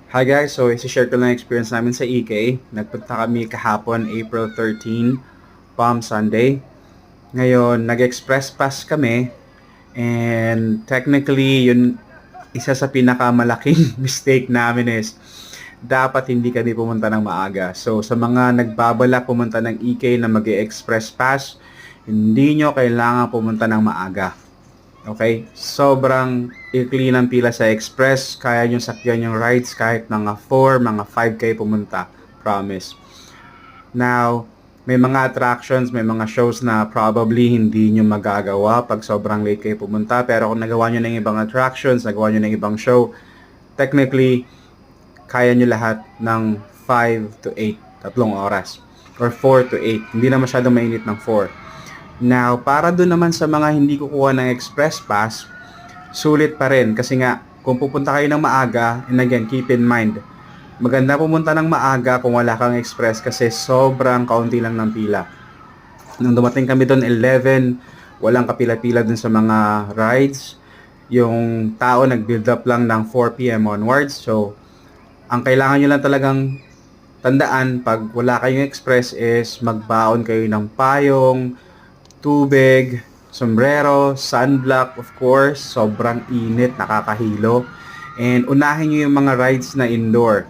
Hi guys, so isi-share ko lang yung experience namin sa EK. Nagpunta kami kahapon, April 13, Palm Sunday. Ngayon, nag-express pass kami and technically, yun isa sa pinakamalaking mistake namin is dapat hindi kami pumunta ng maaga. So sa mga nagbabala pumunta ng EK na mag-express pass, hindi nyo kailangan pumunta ng maaga. Okay? Sobrang ikli ng pila sa express. Kaya nyo sakyan yung rides kahit mga 4, mga 5 kayo pumunta. Promise. Now, may mga attractions, may mga shows na probably hindi nyo magagawa pag sobrang late kayo pumunta. Pero kung nagawa nyo ng ibang attractions, nagawa nyo ng ibang show, technically, kaya nyo lahat ng 5 to 8, 3 oras. Or 4 to 8. Hindi na masyadong mainit ng 4. Now, para doon naman sa mga hindi kukuha ng express pass, sulit pa rin kasi nga kung pupunta kayo ng maaga, and again, keep in mind, maganda pumunta ng maaga kung wala kang express kasi sobrang kaunti lang ng pila. Nung dumating kami doon 11, walang kapila-pila dun sa mga rides. Yung tao nag-build up lang ng 4 p.m. onwards. So, ang kailangan nyo lang talagang tandaan pag wala kayong express is magbaon kayo ng payong, tubig, sombrero, sunblock, of course, sobrang init, nakakahilo. And unahin nyo yung mga rides na indoor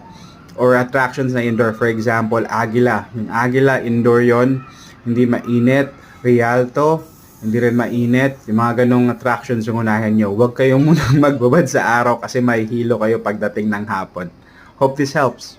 or attractions na indoor. For example, Agila. Yung Agila, indoor yon, hindi mainit. Rialto, hindi rin mainit. Yung mga ganong attractions yung unahin nyo. Huwag kayong munang magbabad sa araw kasi may hilo kayo pagdating ng hapon. Hope this helps.